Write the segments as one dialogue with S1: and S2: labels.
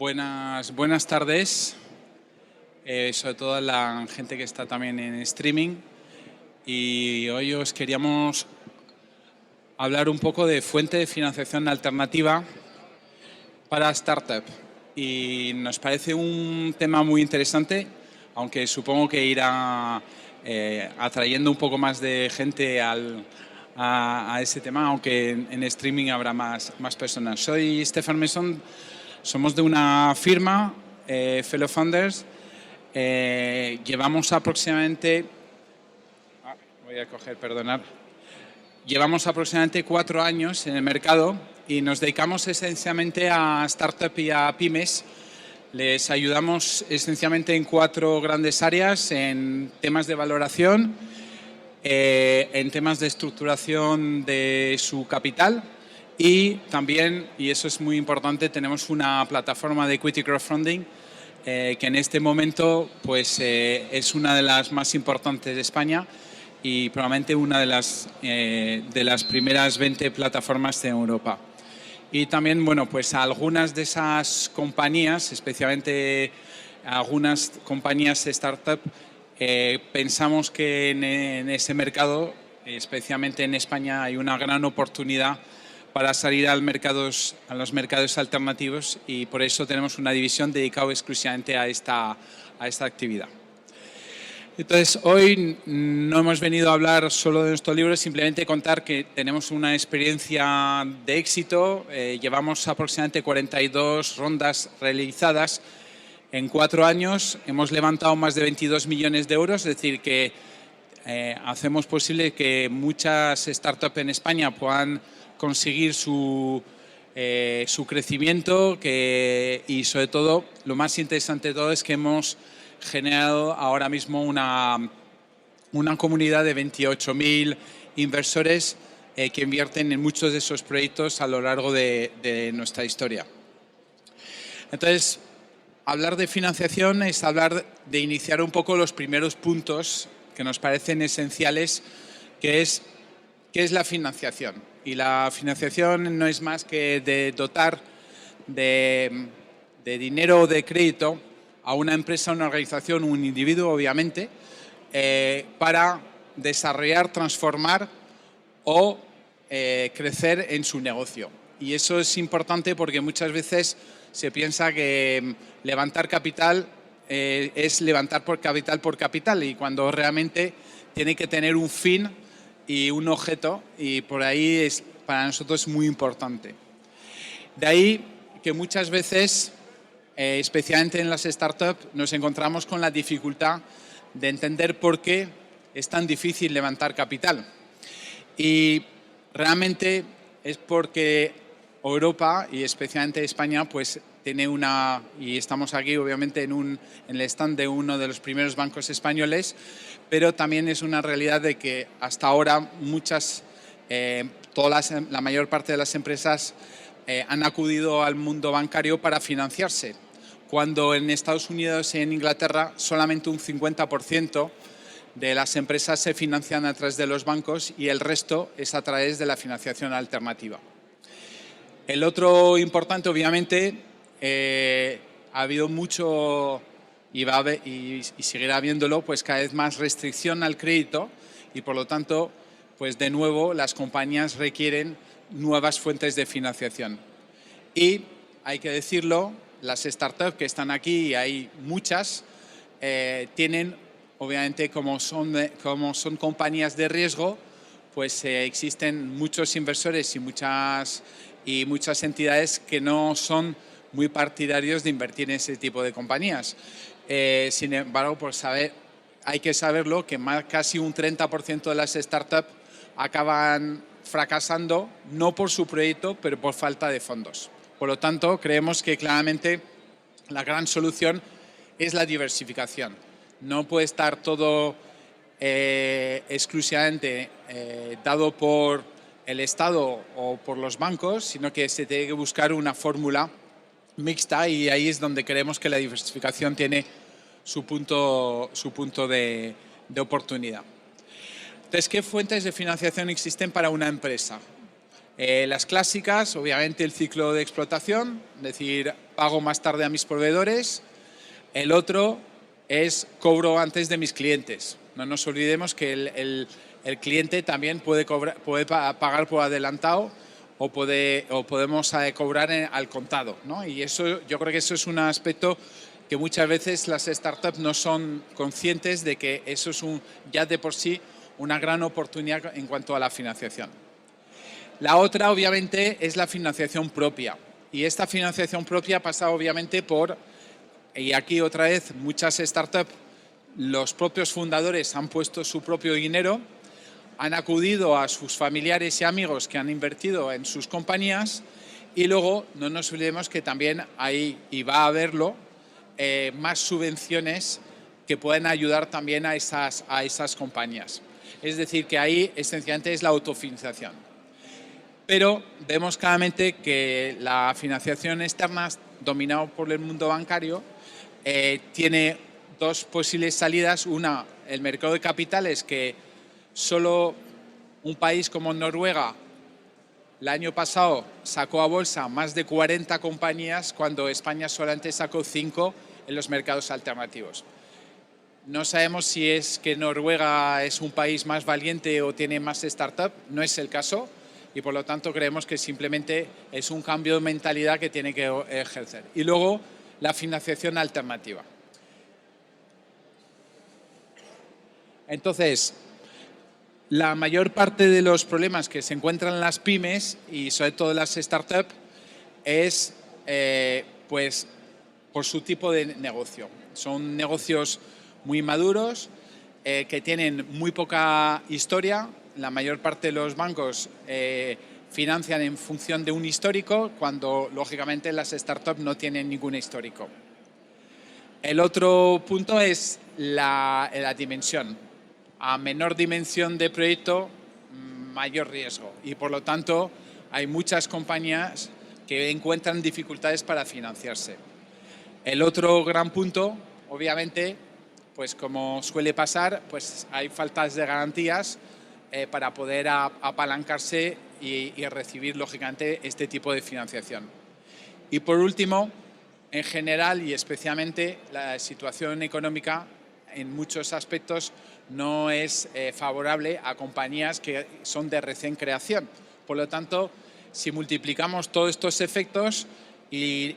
S1: Buenas tardes, sobre todo a la gente que está también en streaming. Y hoy os queríamos hablar un poco de fuente de financiación alternativa para startup. Y nos parece un tema muy interesante, aunque supongo que irá atrayendo un poco más de gente a ese tema, aunque en streaming habrá más personas. Soy Stefan Mesón, somos de una firma, Fellow Founders. Llevamos aproximadamente... Llevamos aproximadamente 4 años en el mercado y nos dedicamos esencialmente a startup y a pymes. Les ayudamos esencialmente en 4 grandes áreas: en temas de valoración, en temas de estructuración de su capital y también, y eso es muy importante, tenemos una plataforma de equity crowdfunding que en este momento pues, es una de las más importantes de España y probablemente una de las primeras 20 plataformas de Europa. Y también, bueno, pues algunas de esas compañías, especialmente algunas compañías startup, pensamos que en ese mercado, especialmente en España, hay una gran oportunidad para salir a los mercados alternativos, y por eso tenemos una división dedicada exclusivamente a esta actividad. Entonces, hoy no hemos venido a hablar solo de nuestro libro, simplemente contar que tenemos una experiencia de éxito. Llevamos aproximadamente 42 rondas realizadas en 4 años. Hemos levantado más de 22 millones de euros, es decir, que hacemos posible que muchas startups en España puedan conseguir su crecimiento, y sobre todo, lo más interesante de todo es que hemos generado ahora mismo una comunidad de 28.000 inversores que invierten en muchos de esos proyectos a lo largo de nuestra historia. Entonces, hablar de financiación es hablar de iniciar un poco los primeros puntos que nos parecen esenciales, que es ¿qué es la financiación? Y la financiación no es más que de dotar de dinero o de crédito a una empresa, una organización, un individuo, obviamente, para desarrollar, transformar o crecer en su negocio. Y eso es importante porque muchas veces se piensa que levantar capital es levantar por capital, y cuando realmente tiene que tener un fin y un objeto, y por ahí es para nosotros muy importante. De ahí que muchas veces, especialmente en las startups, nos encontramos con la dificultad de entender por qué es tan difícil levantar capital. Y realmente es porque Europa, y especialmente España, pues tiene y estamos aquí obviamente en el stand de uno de los primeros bancos españoles, pero también es una realidad de que hasta ahora la mayor parte de las empresas han acudido al mundo bancario para financiarse, cuando en Estados Unidos y en Inglaterra solamente un 50% de las empresas se financian a través de los bancos y el resto es a través de la financiación alternativa. El otro importante, obviamente, ha habido mucho y seguirá habiéndolo, pues cada vez más restricción al crédito, y por lo tanto, pues de nuevo las compañías requieren nuevas fuentes de financiación. Y hay que decirlo, las startups que están aquí, y hay muchas, tienen, obviamente, como son compañías de riesgo, pues existen muchos inversores y muchas entidades que no son muy partidarios de invertir en ese tipo de compañías. Sin embargo, hay que saberlo, que casi un 30% de las startups acaban fracasando, no por su proyecto, pero por falta de fondos. Por lo tanto, creemos que claramente la gran solución es la diversificación. No puede estar todo exclusivamente dado por el Estado o por los bancos, sino que se tiene que buscar una fórmula mixta, y ahí es donde creemos que la diversificación tiene su punto de oportunidad. Entonces, ¿qué fuentes de financiación existen para una empresa? Las clásicas, obviamente el ciclo de explotación, es decir, pago más tarde a mis proveedores. El otro es cobro antes de mis clientes. No nos olvidemos que el cliente también puede pagar por adelantado o podemos cobrar al contado, ¿no? Y eso, yo creo que eso es un aspecto que muchas veces las startups no son conscientes de que eso es ya de por sí una gran oportunidad en cuanto a la financiación. La otra, obviamente, es la financiación propia. Y esta financiación propia pasa, obviamente, y aquí otra vez, muchas startups, los propios fundadores han puesto su propio dinero, han acudido a sus familiares y amigos que han invertido en sus compañías y luego no nos olvidemos que también hay, y va a haberlo, más subvenciones que pueden ayudar también a esas compañías. Es decir, que ahí esencialmente es la autofinanciación. Pero vemos claramente que la financiación externa, dominada por el mundo bancario, tiene dos posibles salidas. Una, el mercado de capitales, que solo un país como Noruega el año pasado sacó a bolsa más de 40 compañías, cuando España solamente sacó 5 en los mercados alternativos. No sabemos si es que Noruega es un país más valiente o tiene más startup, no es el caso, y por lo tanto creemos que simplemente es un cambio de mentalidad que tiene que ejercer. Y luego la financiación alternativa. Entonces, la mayor parte de los problemas que se encuentran en las pymes y sobre todo en las startups es pues, por su tipo de negocio. Son negocios muy maduros, que tienen muy poca historia. La mayor parte de los bancos financian en función de un histórico, cuando lógicamente las startups no tienen ningún histórico. El otro punto es la dimensión. A menor dimensión de proyecto, mayor riesgo. Y por lo tanto, hay muchas compañías que encuentran dificultades para financiarse. El otro gran punto, obviamente, pues como suele pasar, pues hay faltas de garantías para poder apalancarse y recibir, lógicamente, este tipo de financiación. Y por último, en general y especialmente, la situación económica en muchos aspectos no es favorable a compañías que son de recién creación. Por lo tanto, si multiplicamos todos estos efectos y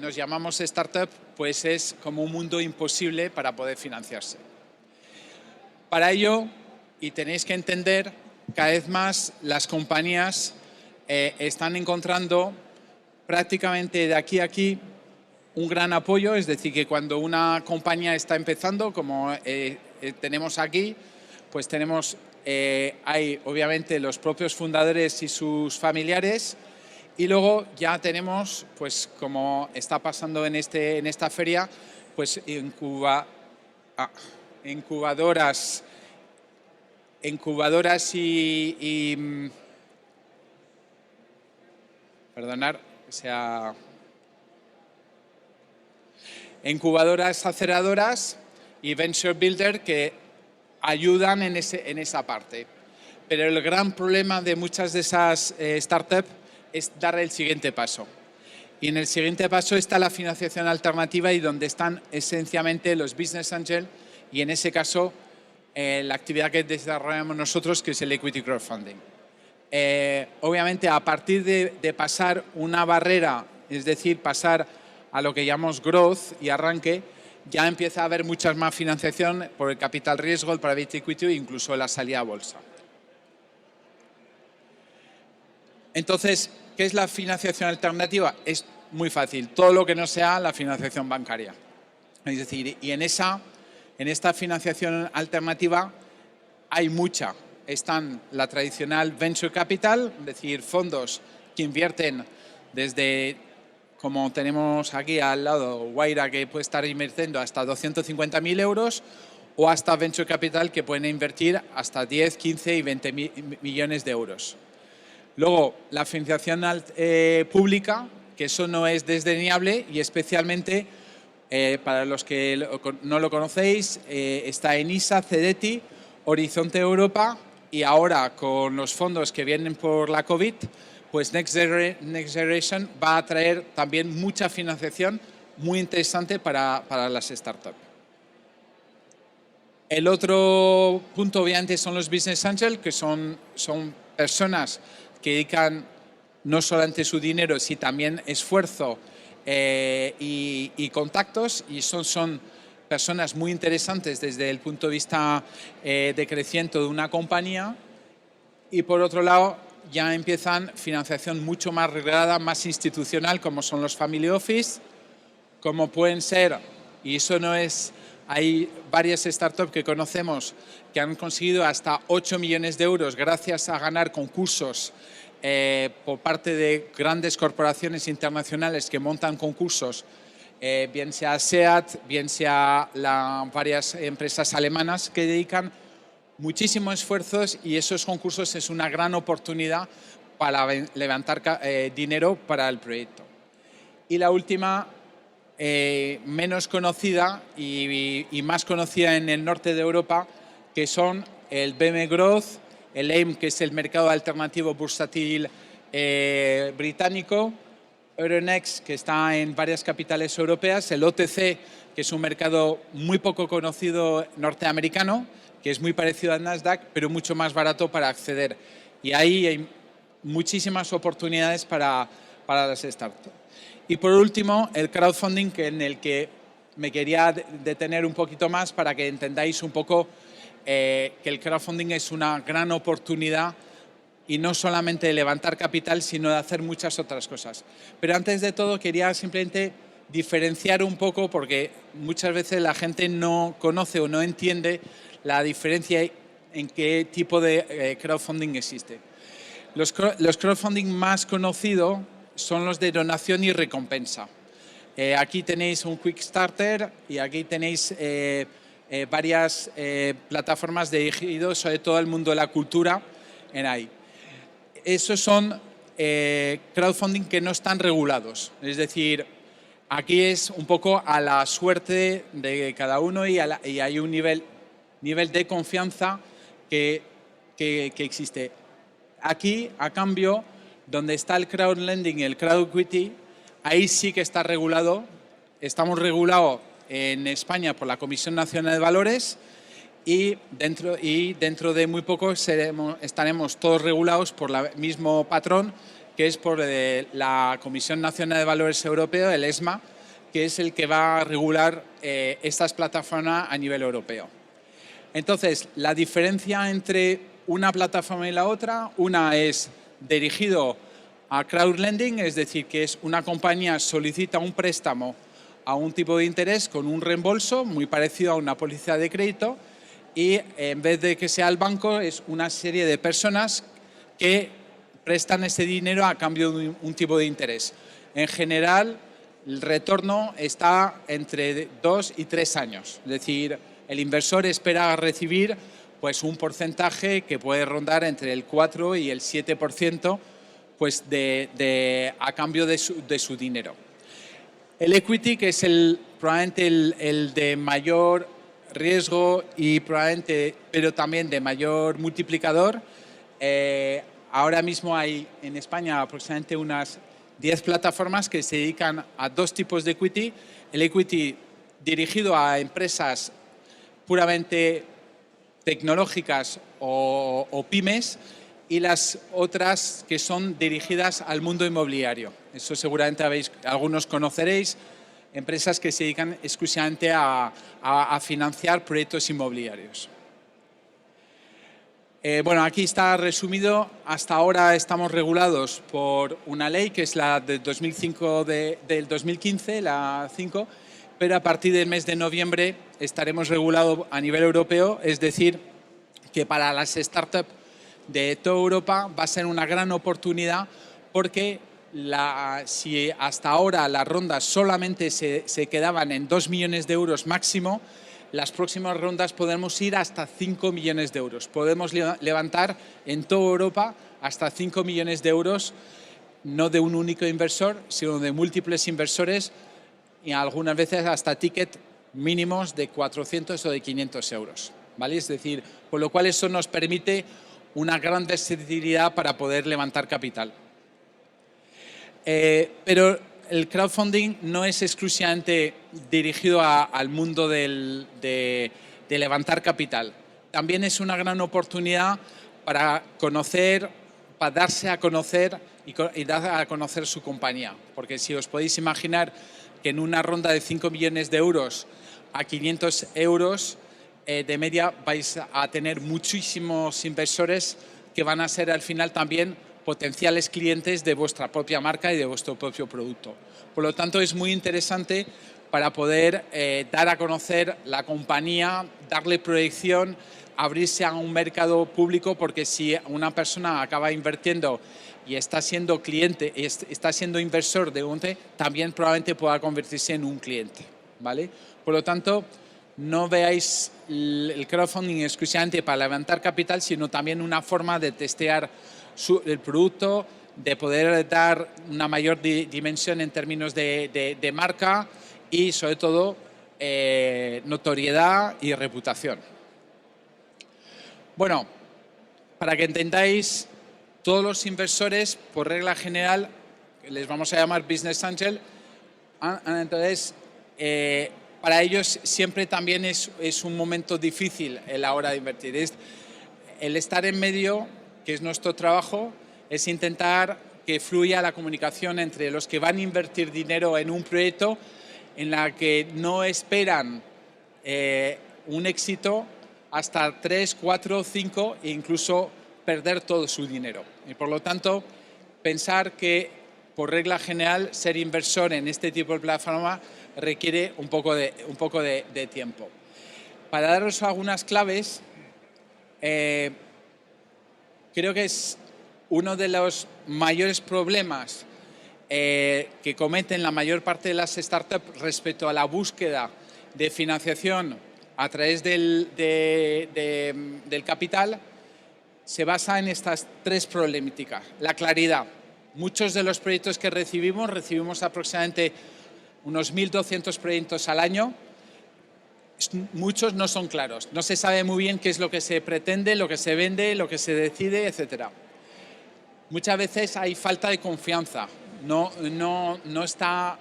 S1: nos llamamos startup, pues es como un mundo imposible para poder financiarse. Para ello, y tenéis que entender, cada vez más las compañías están encontrando prácticamente de aquí a aquí un gran apoyo. Es decir, que cuando una compañía está empezando, como tenemos aquí, pues hay obviamente los propios fundadores y sus familiares, y luego ya tenemos, pues como está pasando en esta feria, pues incubadoras y perdonar, o sea, incubadoras aceleradoras y venture builder que ayudan en esa parte. Pero el gran problema de muchas de esas startups es dar el siguiente paso. Y en el siguiente paso está la financiación alternativa, y donde están esencialmente los business angel, y en ese caso la actividad que desarrollamos nosotros, que es el equity crowdfunding. Obviamente, a partir de pasar una barrera, es decir, pasar a lo que llamamos growth y arranque, ya empieza a haber mucha más financiación por el capital riesgo, el private equity e incluso la salida a bolsa. Entonces, ¿qué es la financiación alternativa? Es muy fácil, todo lo que no sea la financiación bancaria. Es decir, y en esta financiación alternativa hay mucha. Están la tradicional venture capital, es decir, fondos que invierten desde, como tenemos aquí al lado, Wayra, que puede estar invirtiendo hasta 250.000 euros, o hasta venture capital, que pueden invertir hasta 10, 15 y 20 millones de euros. Luego, la financiación pública, que eso no es desdeñable, y especialmente para los que no lo conocéis, está ENISA, CEDETI, Horizonte Europa y ahora con los fondos que vienen por la COVID, pues Next Generation va a traer también mucha financiación muy interesante para las startups. El otro punto obviamente son los Business Angels, que son personas que dedican no solamente su dinero, sino también esfuerzo y contactos, y son personas muy interesantes desde el punto de vista de crecimiento de una compañía. Y por otro lado, ya empiezan financiación mucho más reglada, más institucional, como son los Family Office, como pueden ser, y eso no es, hay varias startups que conocemos que han conseguido hasta 8 millones de euros gracias a ganar concursos por parte de grandes corporaciones internacionales que montan concursos, bien sea SEAT, bien sea varias empresas alemanas que dedican muchísimos esfuerzos, y esos concursos es una gran oportunidad para levantar dinero para el proyecto. Y la última, menos conocida y más conocida en el norte de Europa, que son el BM Growth, el AIM, que es el mercado alternativo bursátil británico, Euronext, que está en varias capitales europeas, el OTC, que es un mercado muy poco conocido norteamericano, que es muy parecido al Nasdaq, pero mucho más barato para acceder. Y ahí hay muchísimas oportunidades para las startups. Y por último, el crowdfunding, en el que me quería detener un poquito más para que entendáis un poco que el crowdfunding es una gran oportunidad, y no solamente de levantar capital, sino de hacer muchas otras cosas. Pero antes de todo quería simplemente diferenciar un poco, porque muchas veces la gente no conoce o no entiende la diferencia en qué tipo de crowdfunding existe. Los crowdfunding más conocidos son los de donación y recompensa. Aquí tenéis un Quickstarter y aquí tenéis varias plataformas dirigidas sobre todo al mundo de la cultura en ahí. Esos son crowdfunding que no están regulados, es decir, aquí es un poco a la suerte de cada uno y hay un nivel de confianza que existe. Aquí, a cambio, donde está el crowdlending y el crowd equity, ahí sí que está regulado. Estamos regulados en España por la Comisión Nacional de Valores, y dentro de muy poco estaremos todos regulados por el mismo patrón, que es por la Comisión Nacional de Valores Europeo, el ESMA, que es el que va a regular estas plataformas a nivel europeo. Entonces, la diferencia entre una plataforma y la otra, una es dirigido a crowdlending, es decir, que es una compañía solicita un préstamo a un tipo de interés con un reembolso muy parecido a una póliza de crédito, y en vez de que sea el banco, es una serie de personas que prestan ese dinero a cambio de un tipo de interés. En general, el retorno está entre 2 y 3 años. Es decir, el inversor espera recibir pues, un porcentaje que puede rondar entre el 4 y el 7% pues, a cambio de su dinero. El equity, que es probablemente el de mayor riesgo y pero también de mayor multiplicador. Ahora mismo hay en España aproximadamente unas 10 plataformas que se dedican a dos tipos de equity. El equity dirigido a empresas puramente tecnológicas o pymes, y las otras que son dirigidas al mundo inmobiliario. Eso seguramente algunos conoceréis. Empresas que se dedican exclusivamente a financiar proyectos inmobiliarios. Bueno, aquí está resumido. Hasta ahora estamos regulados por una ley que es la del 2015, la 5, pero a partir del mes de noviembre estaremos regulados a nivel europeo, es decir, que para las startups de toda Europa va a ser una gran oportunidad, porque si hasta ahora las rondas solamente se quedaban en 2 millones de euros máximo, las próximas rondas podemos ir hasta 5 millones de euros. Podemos levantar en toda Europa hasta 5 millones de euros, no de un único inversor, sino de múltiples inversores, y algunas veces hasta tickets mínimos de 400 o de 500 euros. ¿Vale? Es decir, con lo cual eso nos permite una gran versatilidad para poder levantar capital. Pero el crowdfunding no es exclusivamente dirigido al mundo de levantar capital. También es una gran oportunidad para conocer, para darse a conocer y dar a conocer su compañía. Porque si os podéis imaginar que en una ronda de 5 millones de euros a 500 euros de media vais a tener muchísimos inversores que van a ser al final también potenciales clientes de vuestra propia marca y de vuestro propio producto. Por lo tanto, es muy interesante para poder dar a conocer la compañía, darle proyección, abrirse a un mercado público, porque si una persona acaba invirtiendo y está siendo cliente, está siendo inversor de UNTE, también probablemente pueda convertirse en un cliente, ¿vale? Por lo tanto, no veáis el crowdfunding exclusivamente para levantar capital, sino también una forma de testear el producto, de poder dar una mayor dimensión en términos de marca y, sobre todo, notoriedad y reputación. Bueno, para que entendáis, todos los inversores, por regla general, les vamos a llamar Business Angel, entonces, para ellos siempre también es un momento difícil a la hora de invertir. El estar en medio, que es nuestro trabajo, es intentar que fluya la comunicación entre los que van a invertir dinero en un proyecto en la que no esperan un éxito hasta 3, 4, 5 e incluso perder todo su dinero. Y por lo tanto, pensar que, por regla general, ser inversor en este tipo de plataforma requiere un poco de tiempo. Para daros algunas claves, creo que es uno de los mayores problemas que cometen la mayor parte de las startups respecto a la búsqueda de financiación a través del capital, se basa en estas 3 problemáticas. La claridad. Muchos de los proyectos que recibimos aproximadamente unos 1.200 proyectos al año. Muchos no son claros. No se sabe muy bien qué es lo que se pretende, lo que se vende, lo que se decide, etc. Muchas veces hay falta de confianza. No está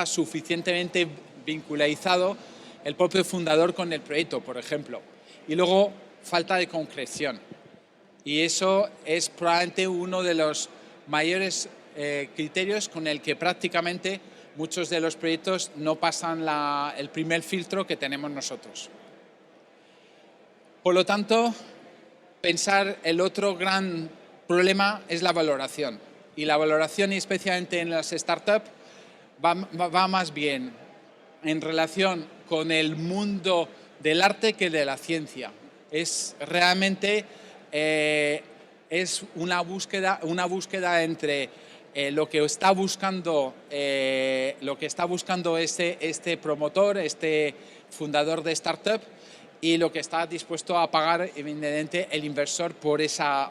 S1: suficientemente vinculado el propio fundador con el proyecto, por ejemplo. Y luego, falta de concreción. Y eso es probablemente uno de los mayores criterios con el que prácticamente muchos de los proyectos no pasan el primer filtro que tenemos nosotros. Por lo tanto, pensar el otro gran problema es la valoración. Y la valoración, especialmente en las startups, va más bien en relación con el mundo del arte que de la ciencia. Es realmente es una búsqueda entre lo que está buscando este promotor, este fundador de startup, y lo que está dispuesto a pagar, evidentemente, el inversor por esa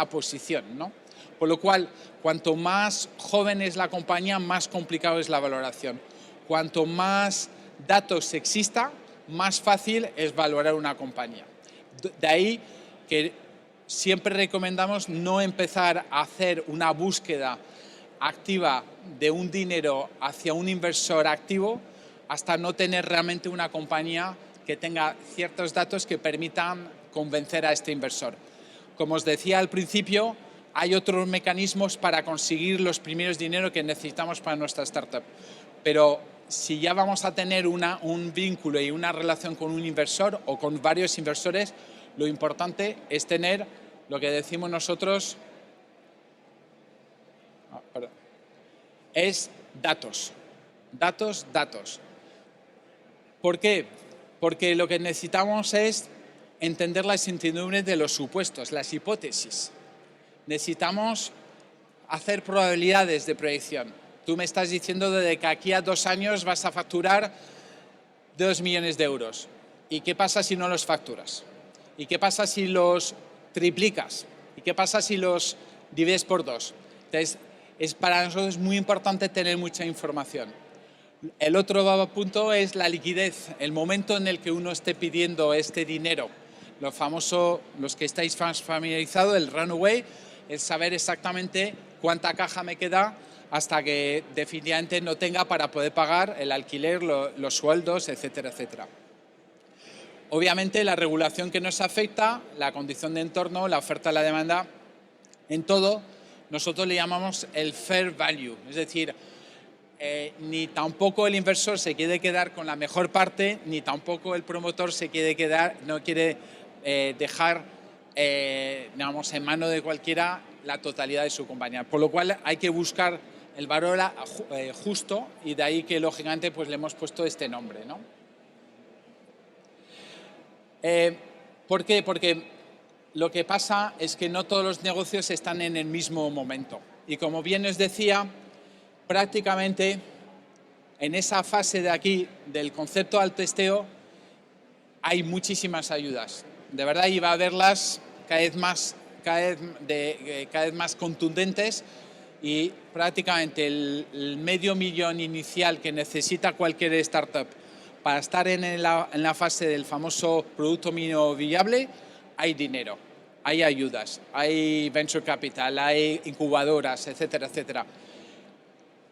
S1: posición, ¿no? Por lo cual, cuanto más joven es la compañía, más complicado es la valoración. Cuanto más datos exista, más fácil es valorar una compañía. De ahí que siempre recomendamos no empezar a hacer una búsqueda activa de un dinero hacia un inversor activo hasta no tener realmente una compañía que tenga ciertos datos que permitan convencer a este inversor. Como os decía al principio, hay otros mecanismos para conseguir los primeros dineros que necesitamos para nuestra startup. Pero si ya vamos a tener un vínculo y una relación con un inversor o con varios inversores, lo importante es tener lo que decimos nosotros es datos. Datos. ¿Por qué? Porque lo que necesitamos es entender las incertidumbres de los supuestos, las hipótesis. Necesitamos hacer probabilidades de proyección. Tú me estás diciendo de que aquí a 2 años vas a facturar 2 millones de euros. ¿Y qué pasa si no los facturas? ¿Y qué pasa si los triplicas? ¿Y qué pasa si los divides por 2? Entonces, para nosotros es muy importante tener mucha información. El otro punto es la liquidez. El momento en el que uno esté pidiendo este dinero, los que estáis familiarizados, el runway, es saber exactamente cuánta caja me queda hasta que definitivamente no tenga para poder pagar el alquiler, los sueldos, etcétera, etcétera. Obviamente la regulación que nos afecta, la condición de entorno, la oferta y la demanda, en todo nosotros le llamamos el fair value, es decir, ni tampoco el inversor se quiere quedar con la mejor parte, ni tampoco el promotor no quiere dejar digamos, en mano de cualquiera la totalidad de su compañía. Por lo cual hay que buscar el valor justo y de ahí que lógicamente pues, le hemos puesto este nombre, ¿no? ¿Por qué? Porque lo que pasa es que no todos los negocios están en el mismo momento. Y como bien os decía, prácticamente en esa fase de aquí del concepto al testeo hay muchísimas ayudas. De verdad, y va a haberlas cada vez más contundentes y prácticamente el $500,000 inicial que necesita cualquier startup para estar en la fase del famoso producto mínimo viable, hay dinero, hay ayudas, hay venture capital, hay incubadoras, etcétera, etcétera.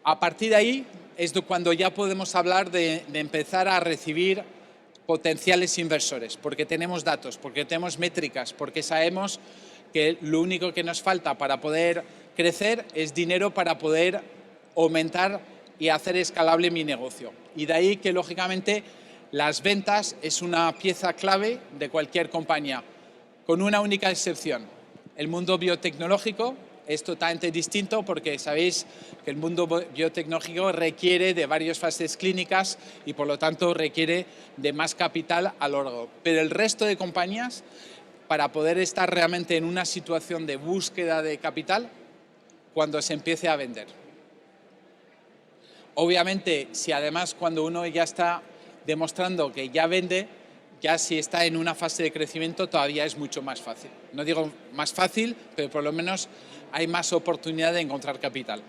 S1: A partir de ahí es cuando ya podemos hablar de empezar a recibir potenciales inversores, porque tenemos datos, porque tenemos métricas, porque sabemos que lo único que nos falta para poder crecer es dinero para poder aumentar y hacer escalable mi negocio. Y de ahí que, lógicamente, las ventas es una pieza clave de cualquier compañía, con una única excepción. El mundo biotecnológico es totalmente distinto porque sabéis que el mundo biotecnológico requiere de varias fases clínicas y, por lo tanto, requiere de más capital a lo largo. Pero el resto de compañías, para poder estar realmente en una situación de búsqueda de capital, cuando se empiece a vender. Obviamente, si además cuando uno ya está demostrando que ya vende, ya si está en una fase de crecimiento todavía es mucho más fácil. No digo más fácil, pero por lo menos hay más oportunidad de encontrar capital.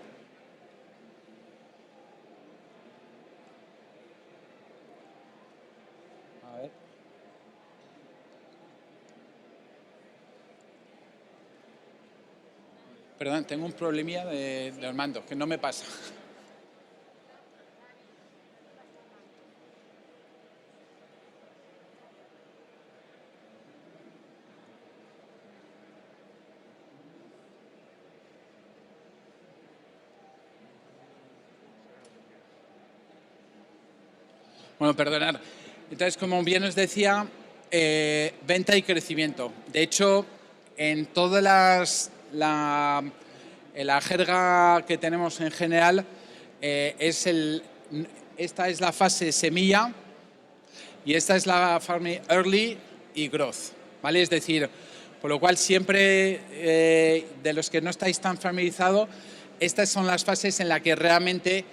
S1: A ver. Perdón, tengo un problemilla del mando, que no me pasa. Bueno, perdonad. Entonces, como bien os decía, venta y crecimiento. De hecho, en todas la jerga que tenemos en general, esta es la fase semilla y esta es la fase early y growth, ¿vale? Es decir, por lo cual siempre, de los que no estáis tan familiarizados, estas son las fases en las que realmente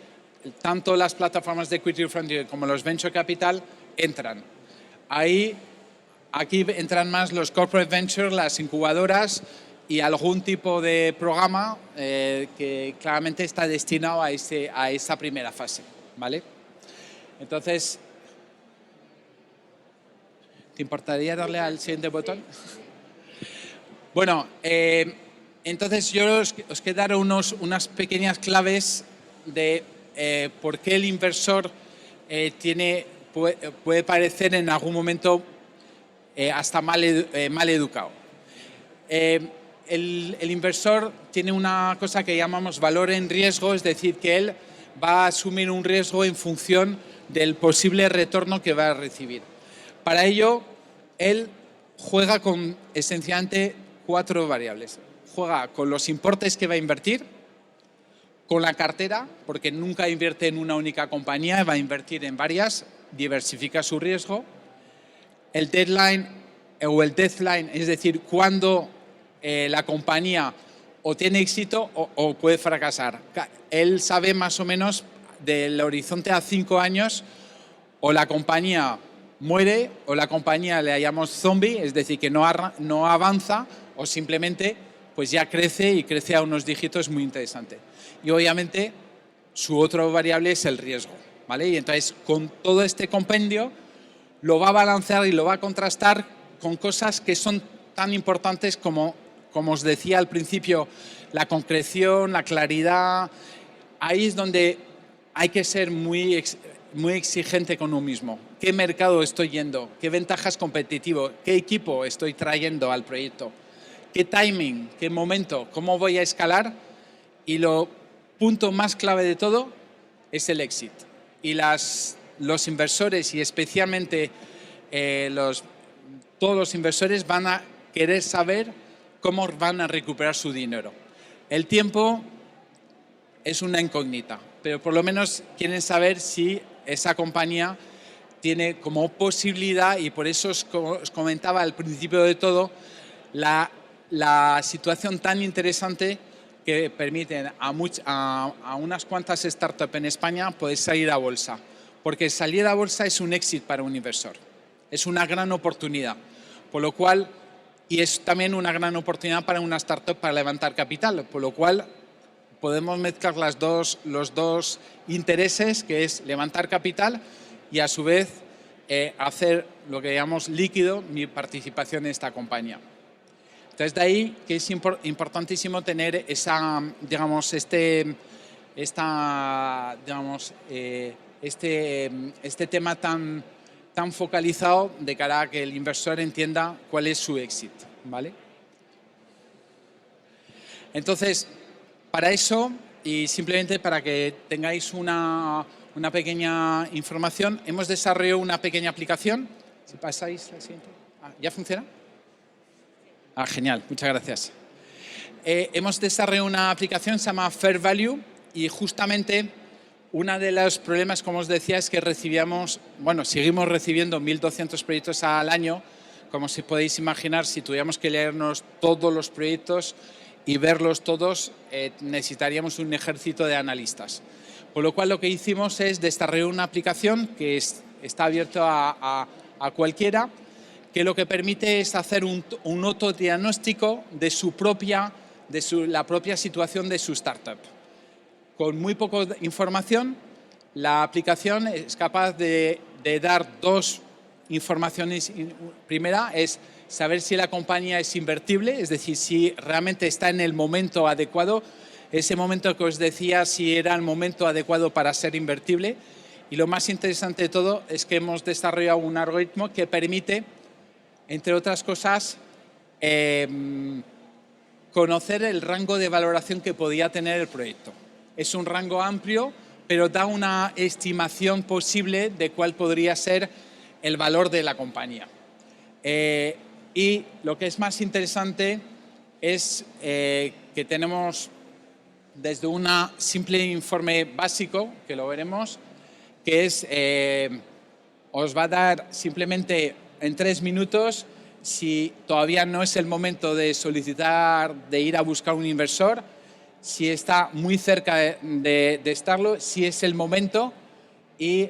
S1: tanto las plataformas de equity funding como los venture capital entran. Aquí entran más los corporate ventures, las incubadoras y algún tipo de programa que claramente está destinado a esa primera fase, ¿vale? Entonces, ¿te importaría darle al siguiente botón? Bueno, entonces yo os quiero dar unas pequeñas claves de por qué el inversor puede parecer en algún momento hasta mal educado. El inversor tiene una cosa que llamamos valor en riesgo, es decir, que él va a asumir un riesgo en función del posible retorno que va a recibir. Para ello, él juega con esencialmente 4 variables. Juega con los importes que va a invertir, con la cartera, porque nunca invierte en una única compañía, va a invertir en varias, diversifica su riesgo. El deadline o el deadline, es decir, cuando la compañía o tiene éxito o puede fracasar. Él sabe más o menos del horizonte a 5 años o la compañía muere o la compañía le llamamos zombie, es decir, que no avanza o simplemente pues ya crece y crece a unos dígitos muy interesantes. Y obviamente su otra variable es el riesgo, ¿vale? Y entonces con todo este compendio lo va a balancear y lo va a contrastar con cosas que son tan importantes como os decía al principio, la concreción, la claridad. Ahí es donde hay que ser muy exigente con uno mismo. ¿Qué mercado estoy yendo? ¿Qué ventajas competitivas? ¿Qué equipo estoy trayendo al proyecto? ¿Qué timing? ¿Qué momento? ¿Cómo voy a escalar? Y lo punto más clave de todo es el exit. Y los inversores, y especialmente todos los inversores, van a querer saber cómo van a recuperar su dinero. El tiempo es una incógnita, pero por lo menos quieren saber si esa compañía tiene como posibilidad, y por eso os comentaba al principio de todo, la situación tan interesante que permiten a unas cuantas startups en España poder salir a bolsa. Porque salir a bolsa es un éxito para un inversor, es una gran oportunidad, por lo cual, y es también una gran oportunidad para una startup para levantar capital, por lo cual podemos mezclar los dos intereses, que es levantar capital y a su vez hacer lo que llamamos líquido mi participación en esta compañía. Entonces, de ahí que es importantísimo tener esa, digamos, este tema tan focalizado de cara a que el inversor entienda cuál es su éxito, ¿vale? Entonces, para eso, y simplemente para que tengáis una pequeña información, hemos desarrollado una pequeña aplicación. Si pasáis la siguiente. ¿Ya funciona? Genial, muchas gracias. Hemos desarrollado una aplicación, se llama Fair Value, y justamente uno de los problemas, como os decía, es que seguimos recibiendo 1.200 proyectos al año. Como si podéis imaginar, si tuviéramos que leernos todos los proyectos y verlos todos, necesitaríamos un ejército de analistas. Por lo cual, lo que hicimos es desarrollar una aplicación que está abierta a cualquiera, que lo que permite es hacer un autodiagnóstico de la propia situación de su startup. Con muy poca información, la aplicación es capaz de dar dos informaciones. Primera es saber si la compañía es invertible, es decir, si realmente está en el momento adecuado, ese momento que os decía, si era el momento adecuado para ser invertible. Y lo más interesante de todo es que hemos desarrollado un algoritmo que permite, entre otras cosas, conocer el rango de valoración que podía tener el proyecto. Es un rango amplio, pero da una estimación posible de cuál podría ser el valor de la compañía. Y lo que es más interesante es que tenemos desde un simple informe básico, que lo veremos, que es, os va a dar simplemente en 3 minutos si todavía no es el momento de solicitar, de ir a buscar un inversor, si está muy cerca de estarlo, si es el momento y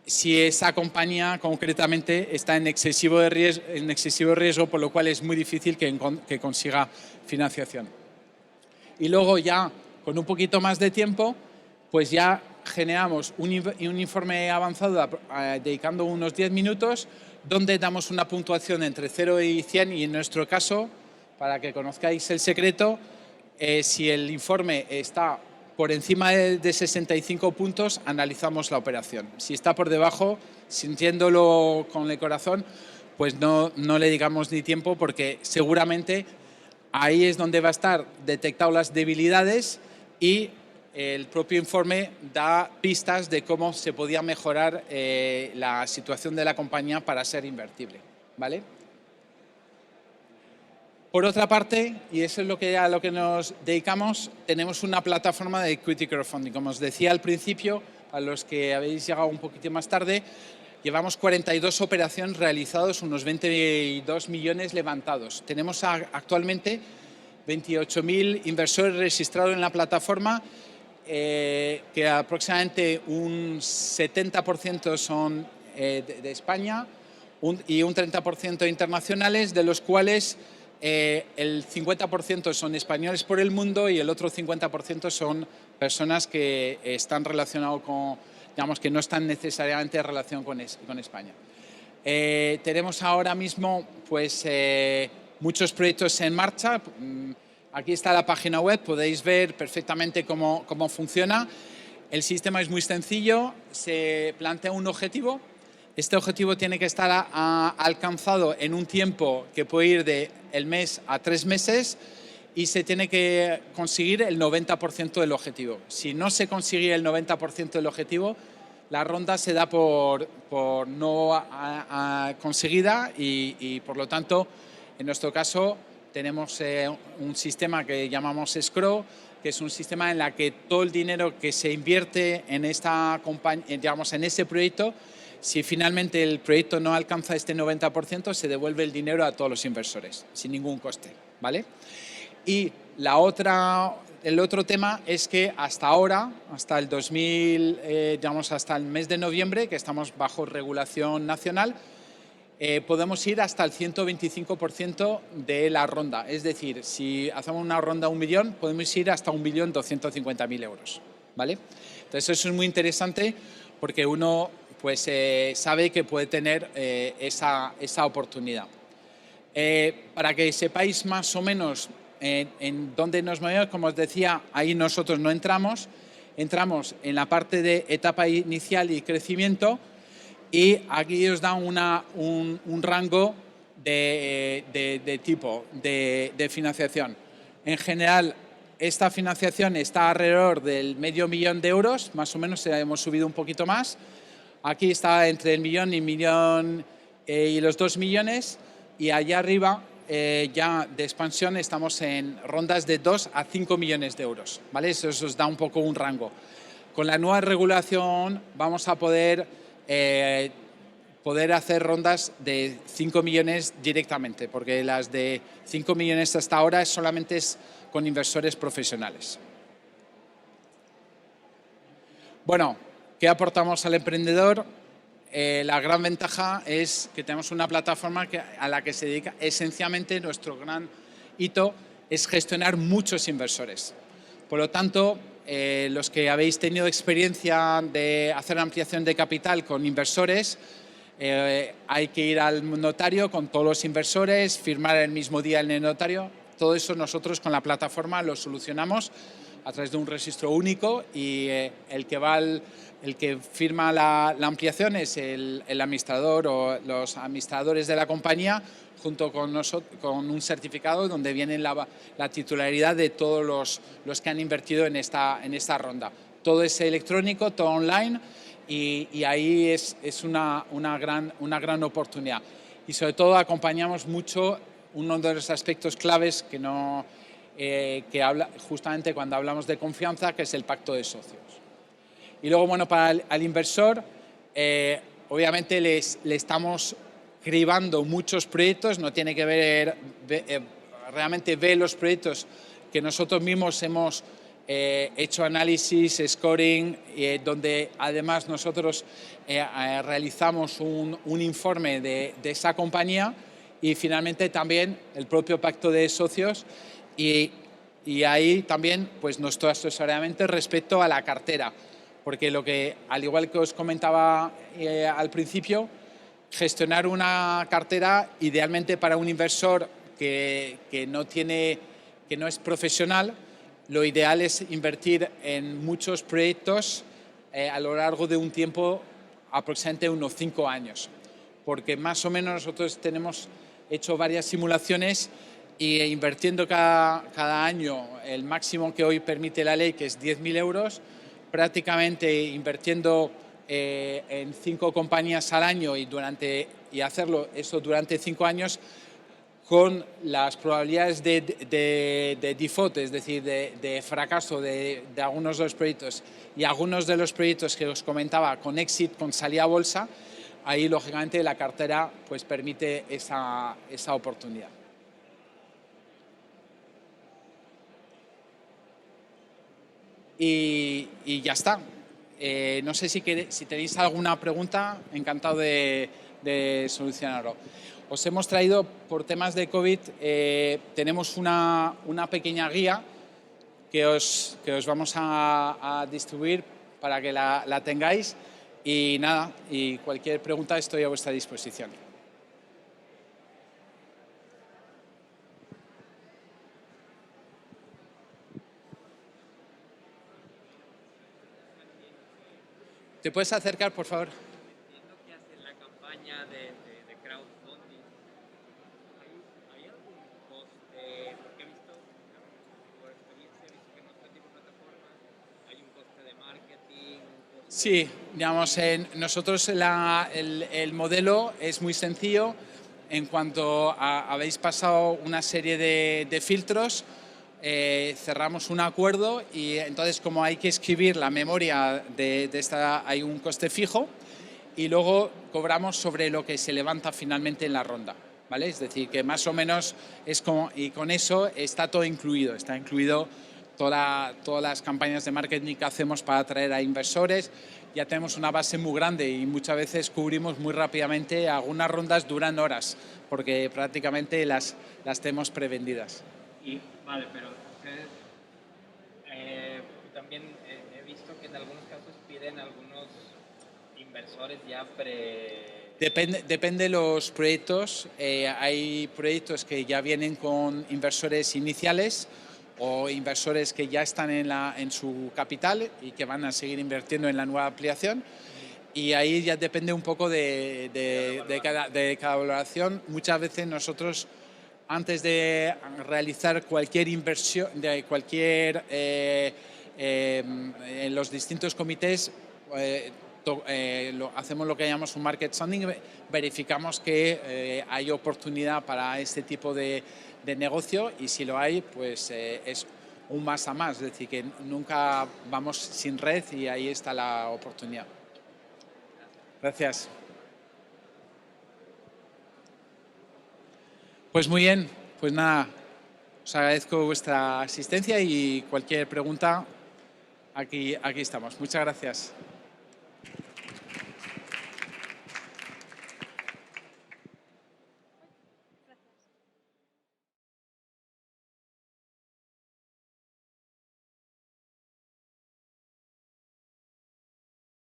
S1: si esa compañía concretamente está en excesivo riesgo, por lo cual es muy difícil que consiga financiación. Y luego ya, con un poquito más de tiempo, pues ya generamos un informe avanzado dedicando unos 10 minutos, donde damos una puntuación entre 0 y 100, y en nuestro caso, para que conozcáis el secreto, si el informe está por encima de 65 puntos, analizamos la operación. Si está por debajo, sintiéndolo con el corazón, pues no le digamos ni tiempo, porque seguramente ahí es donde va a estar detectado las debilidades, y el propio informe da pistas de cómo se podía mejorar la situación de la compañía para ser invertible, ¿vale? Por otra parte, y eso es a lo que nos dedicamos, tenemos una plataforma de equity crowdfunding. Como os decía al principio, a los que habéis llegado un poquito más tarde, llevamos 42 operaciones realizadas, unos 22 millones levantados. Tenemos actualmente 28.000 inversores registrados en la plataforma, que aproximadamente un 70% son de España y un 30% internacionales, de los cuales el 50% son españoles por el mundo y el otro 50% son personas que están relacionadas con, digamos, que no están necesariamente en relación con España. Tenemos ahora mismo pues, muchos proyectos en marcha. Aquí está la página web, podéis ver perfectamente cómo funciona. El sistema es muy sencillo, se plantea un objetivo. Este objetivo tiene que estar alcanzado en un tiempo que puede ir del mes a 3 meses y se tiene que conseguir el 90% del objetivo. Si no se consigue el 90% del objetivo, la ronda se da por no conseguida y por lo tanto, en nuestro caso, tenemos un sistema que llamamos escrow, que es un sistema en el que todo el dinero que se invierte en esta digamos, en ese proyecto, si finalmente el proyecto no alcanza este 90%, se devuelve el dinero a todos los inversores, sin ningún coste, ¿vale? Y el otro tema es que hasta ahora, hasta el hasta el mes de noviembre, que estamos bajo regulación nacional, podemos ir hasta el 125% de la ronda. Es decir, si hacemos una ronda a 1 millón, podemos ir hasta 1.250.000 euros, ¿vale? Entonces eso es muy interesante porque uno pues, sabe que puede tener esa oportunidad. Para que sepáis más o menos en dónde nos movemos, como os decía, ahí nosotros no entramos. Entramos en la parte de etapa inicial y crecimiento y aquí os da un rango de tipo de financiación. En general, esta financiación está alrededor del $500.000 de euros, más o menos hemos subido un poquito más. Aquí está entre el millón y los 2 millones y allá arriba ya de expansión estamos en rondas de 2 a 5 millones de euros, ¿vale? Eso os da un poco un rango. Con la nueva regulación vamos a poder hacer rondas de 5 millones directamente, porque las de 5 millones hasta ahora solamente es con inversores profesionales. Bueno, ¿qué aportamos al emprendedor? La gran ventaja es que tenemos una plataforma a la que se dedica esencialmente. Nuestro gran hito es gestionar muchos inversores. Por lo tanto, los que habéis tenido experiencia de hacer ampliación de capital con inversores, hay que ir al notario con todos los inversores, firmar el mismo día en el notario. Todo eso nosotros con la plataforma lo solucionamos a través de un registro único y el que firma la ampliación es el administrador o los administradores de la compañía junto con un certificado donde viene la titularidad de todos los que han invertido en esta ronda. Todo es electrónico, todo online y ahí es una gran oportunidad. Y sobre todo acompañamos mucho uno de los aspectos claves que habla justamente cuando hablamos de confianza, que es el pacto de socios. Y luego, bueno, para el inversor, obviamente le estamos cribando muchos proyectos, no tiene que ver, realmente ve los proyectos que nosotros mismos hemos hecho análisis, scoring, donde además nosotros realizamos un informe de esa compañía y finalmente también el propio pacto de socios y ahí también pues nuestro asesoramiento respecto a la cartera, porque al igual que os comentaba al principio, gestionar una cartera idealmente para un inversor que no es profesional, lo ideal es invertir en muchos proyectos a lo largo de un tiempo aproximadamente unos 5 años, porque más o menos nosotros tenemos hecho varias simulaciones y invirtiendo cada año el máximo que hoy permite la ley, que es 10.000 euros, prácticamente invirtiendo en 5 compañías al año y hacerlo eso durante 5 años, con las probabilidades de default, es decir, de fracaso de algunos de los proyectos y algunos de los proyectos que os comentaba con exit, con salida a bolsa, ahí lógicamente la cartera pues permite esa oportunidad. Y ya está. No sé si tenéis alguna pregunta, encantado de solucionarlo. Os hemos traído, por temas de COVID, tenemos una pequeña guía que os vamos a distribuir para que la tengáis, Y nada, y cualquier pregunta estoy a vuestra disposición. ¿Te puedes acercar, por favor?
S2: Entiendo que hacen la campaña de crowdfunding. ¿Hay algún coste? Porque he visto, por experiencia, he visto que en otro tipo de plataformas hay un coste de marketing, un coste...
S1: Sí, digamos, nosotros el modelo es muy sencillo. En cuanto habéis pasado una serie de filtros, cerramos un acuerdo y entonces como hay que escribir la memoria de esta, hay un coste fijo y luego cobramos sobre lo que se levanta finalmente en la ronda, ¿vale? Es decir, que más o menos es como, y con eso está todo incluido, está incluido todas las campañas de marketing que hacemos para atraer a inversores. Ya tenemos una base muy grande y muchas veces cubrimos muy rápidamente, algunas rondas duran horas porque prácticamente las tenemos prevendidas.
S2: Y, vale, pero ustedes también he visto que en algunos casos piden algunos inversores ya
S1: Depende de los proyectos. Hay proyectos que ya vienen con inversores iniciales o inversores que ya están en su capital y que van a seguir invirtiendo en la nueva ampliación. Y ahí ya depende un poco de cada valoración. Muchas veces nosotros, antes de realizar cualquier inversión, en los distintos comités, hacemos lo que llamamos un market sounding, verificamos que hay oportunidad para este tipo de negocio y si lo hay, pues es un más a más, es decir, que nunca vamos sin red y ahí está la oportunidad. Gracias. Pues muy bien, pues nada, os agradezco vuestra asistencia y cualquier pregunta, aquí estamos. Muchas gracias.